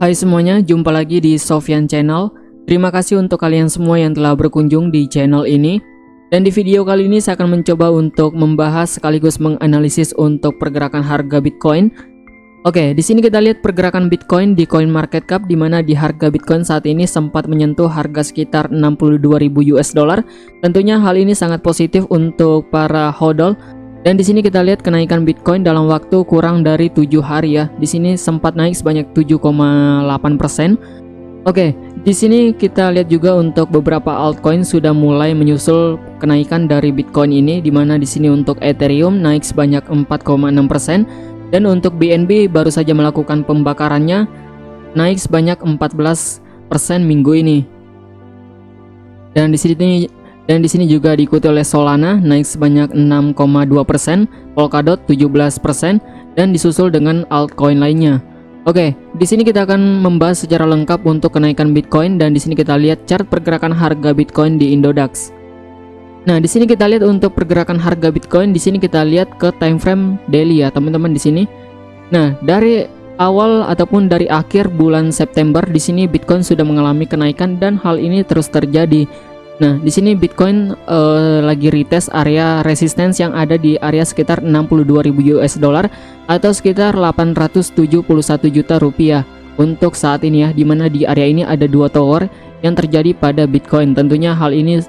Hai semuanya, jumpa lagi di Sofyan Channel. Terima kasih untuk kalian semua yang telah berkunjung di channel ini. Dan di video kali ini saya akan mencoba untuk membahas sekaligus menganalisis untuk pergerakan harga Bitcoin. Oke, di sini kita lihat pergerakan Bitcoin di CoinMarketCap, di mana di harga Bitcoin saat ini sempat menyentuh harga sekitar 62.000 US dollar. Tentunya hal ini sangat positif untuk para hodl. Dan di sini kita lihat kenaikan Bitcoin dalam waktu kurang dari 7 hari ya. Di sini sempat naik sebanyak 7,8%. Oke, di sini kita lihat juga untuk beberapa altcoin sudah mulai menyusul kenaikan dari Bitcoin ini, di mana di sini untuk Ethereum naik sebanyak 4,6% dan untuk BNB baru saja melakukan pembakarannya naik sebanyak 14% minggu ini. Dan di sini juga diikuti oleh Solana naik sebanyak 6,2%, Polkadot 17% dan disusul dengan altcoin lainnya. Oke, di sini kita akan membahas secara lengkap untuk kenaikan Bitcoin, dan di sini kita lihat chart pergerakan harga Bitcoin di Indodax. Nah, di sini kita lihat untuk pergerakan harga Bitcoin, di sini kita lihat ke time frame daily ya, teman-teman di sini. Nah, dari awal ataupun dari akhir bulan September di sini Bitcoin sudah mengalami kenaikan dan hal ini terus terjadi. Nah, di sini Bitcoin lagi retest area resistance yang ada di area sekitar 62.000 US dollar atau sekitar 871 juta rupiah untuk saat ini ya, dimana di area ini ada dua tower yang terjadi pada Bitcoin. Tentunya hal ini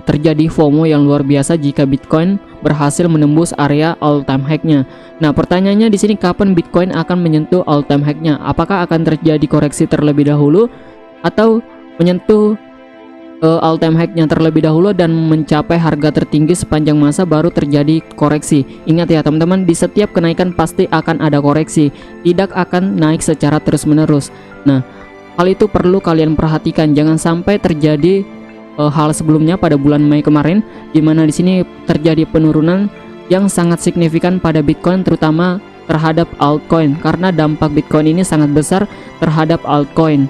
terjadi FOMO yang luar biasa jika Bitcoin berhasil menembus area all time high-nya. Nah, pertanyaannya di sini kapan Bitcoin akan menyentuh all time high-nya? Apakah akan terjadi koreksi terlebih dahulu atau menyentuh all time high-nya terlebih dahulu dan mencapai harga tertinggi sepanjang masa baru terjadi koreksi? Ingat ya teman-teman, di setiap kenaikan pasti akan ada koreksi, tidak akan naik secara terus-menerus. Nah, hal itu perlu kalian perhatikan, jangan sampai terjadi hal sebelumnya pada bulan Mei kemarin, di mana di sini terjadi penurunan yang sangat signifikan pada Bitcoin, terutama terhadap altcoin, karena dampak Bitcoin ini sangat besar terhadap altcoin.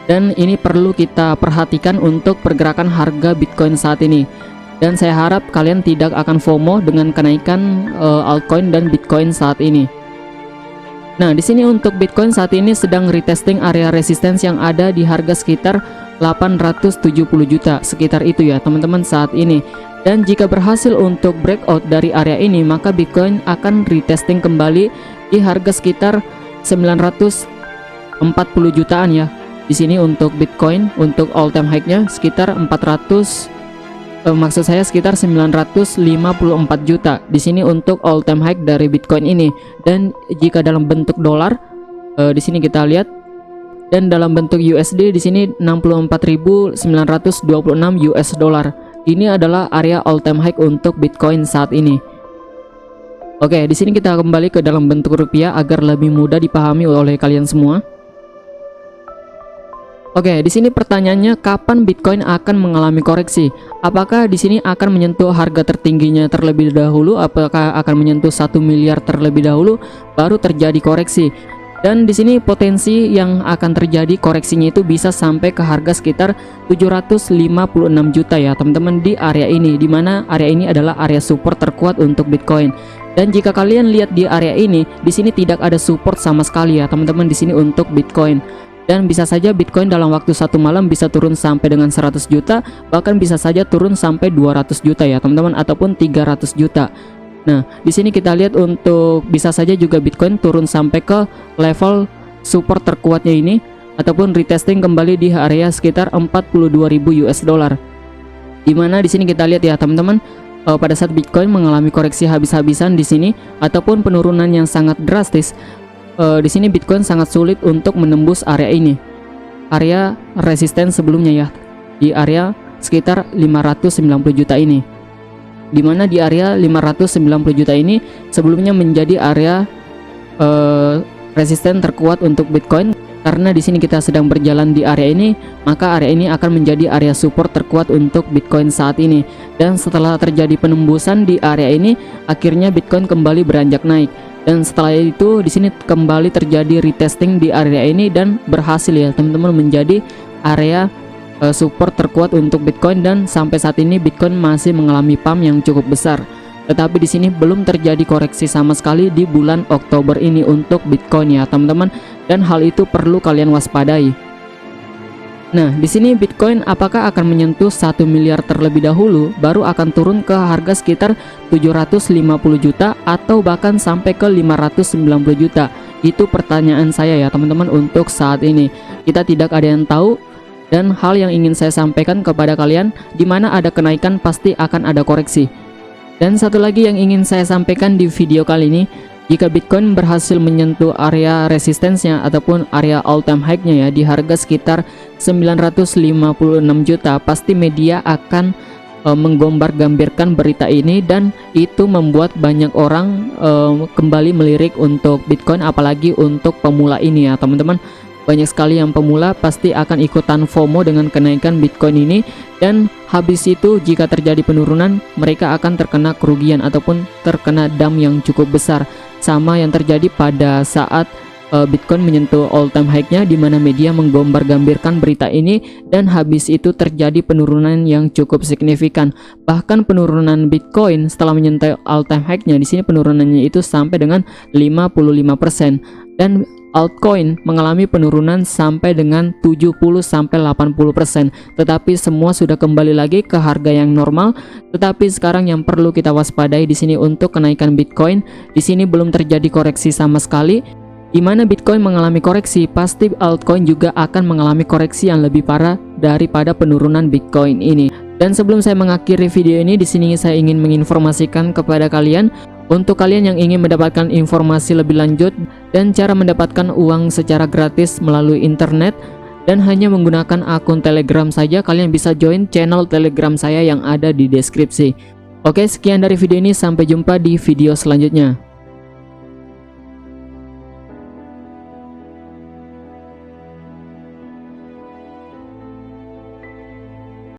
Dan ini perlu kita perhatikan untuk pergerakan harga Bitcoin saat ini. Dan saya harap kalian tidak akan FOMO dengan kenaikan altcoin dan Bitcoin saat ini. Nah, di sini untuk Bitcoin saat ini sedang retesting area resistance yang ada di harga sekitar 870 juta, sekitar itu ya teman-teman saat ini. Dan jika berhasil untuk breakout dari area ini, maka Bitcoin akan retesting kembali di harga sekitar 940 jutaan ya. Di sini untuk Bitcoin untuk all time high-nya sekitar 954 juta. Di sini untuk all time high dari Bitcoin ini. Dan jika dalam bentuk dolar, di sini kita lihat, dan dalam bentuk USD di sini 64.926 US dollar. Ini adalah area all time high untuk Bitcoin saat ini. Oke, di sini kita kembali ke dalam bentuk rupiah agar lebih mudah dipahami oleh kalian semua. Oke, di sini pertanyaannya kapan Bitcoin akan mengalami koreksi? Apakah di sini akan menyentuh harga tertingginya terlebih dahulu? Apakah akan menyentuh 1 miliar terlebih dahulu baru terjadi koreksi? Dan di sini potensi yang akan terjadi koreksinya itu bisa sampai ke harga sekitar 756 juta ya teman-teman di area ini, di mana area ini adalah area support terkuat untuk Bitcoin. Dan jika kalian lihat di area ini, di sini tidak ada support sama sekali ya teman-teman di sini untuk Bitcoin. Dan bisa saja Bitcoin dalam waktu satu malam bisa turun sampai dengan 100 juta, bahkan bisa saja turun sampai 200 juta ya teman-teman, ataupun 300 juta. Nah, di sini kita lihat untuk bisa saja juga Bitcoin turun sampai ke level support terkuatnya ini, ataupun retesting kembali di area sekitar 42.000 US dollar. Dimana di sini kita lihat ya teman-teman, pada saat Bitcoin mengalami koreksi habis-habisan di sini ataupun penurunan yang sangat drastis, di sini Bitcoin sangat sulit untuk menembus area ini, area resisten sebelumnya ya, di area sekitar 590 juta ini, dimana di area 590 juta ini sebelumnya menjadi area resisten terkuat untuk Bitcoin. Karena di sini kita sedang berjalan di area ini, maka area ini akan menjadi area support terkuat untuk Bitcoin saat ini. Dan setelah terjadi penembusan di area ini, akhirnya Bitcoin kembali beranjak naik. Dan setelah itu di sini kembali terjadi retesting di area ini dan berhasil ya teman-teman menjadi area support terkuat untuk Bitcoin. Dan sampai saat ini Bitcoin masih mengalami pump yang cukup besar. Tetapi di sini belum terjadi koreksi sama sekali di bulan Oktober ini untuk Bitcoin ya teman-teman, dan hal itu perlu kalian waspadai. Nah, di sini Bitcoin apakah akan menyentuh 1 miliar terlebih dahulu, baru akan turun ke harga sekitar 750 juta atau bahkan sampai ke 590 juta? Itu pertanyaan saya ya teman-teman untuk saat ini. Kita tidak ada yang tahu, dan hal yang ingin saya sampaikan kepada kalian, di mana ada kenaikan pasti akan ada koreksi. Dan satu lagi yang ingin saya sampaikan di video kali ini, jika Bitcoin berhasil menyentuh area resistensnya ataupun area all time high-nya ya di harga sekitar 956 juta, pasti media akan menggombar-gambirkan berita ini, dan itu membuat banyak orang kembali melirik untuk Bitcoin, apalagi untuk pemula ini ya teman-teman. Banyak sekali yang pemula pasti akan ikutan FOMO dengan kenaikan Bitcoin ini, dan habis itu jika terjadi penurunan mereka akan terkena kerugian ataupun terkena dam yang cukup besar, sama yang terjadi pada saat Bitcoin menyentuh all time high-nya, di mana media menggombar-gambirkan berita ini dan habis itu terjadi penurunan yang cukup signifikan. Bahkan penurunan Bitcoin setelah menyentuh all time high-nya di sini penurunannya itu sampai dengan 55%, dan altcoin mengalami penurunan sampai dengan 70-80%, tetapi semua sudah kembali lagi ke harga yang normal. Tetapi sekarang yang perlu kita waspadai di sini untuk kenaikan Bitcoin, di sini belum terjadi koreksi sama sekali. Di mana Bitcoin mengalami koreksi, pasti altcoin juga akan mengalami koreksi yang lebih parah daripada penurunan Bitcoin ini. Dan sebelum saya mengakhiri video ini, di sini saya ingin menginformasikan kepada kalian, untuk kalian yang ingin mendapatkan informasi lebih lanjut dan cara mendapatkan uang secara gratis melalui internet dan hanya menggunakan akun Telegram saja, kalian bisa join channel Telegram saya yang ada di deskripsi. Oke, sekian dari video ini, sampai jumpa di video selanjutnya.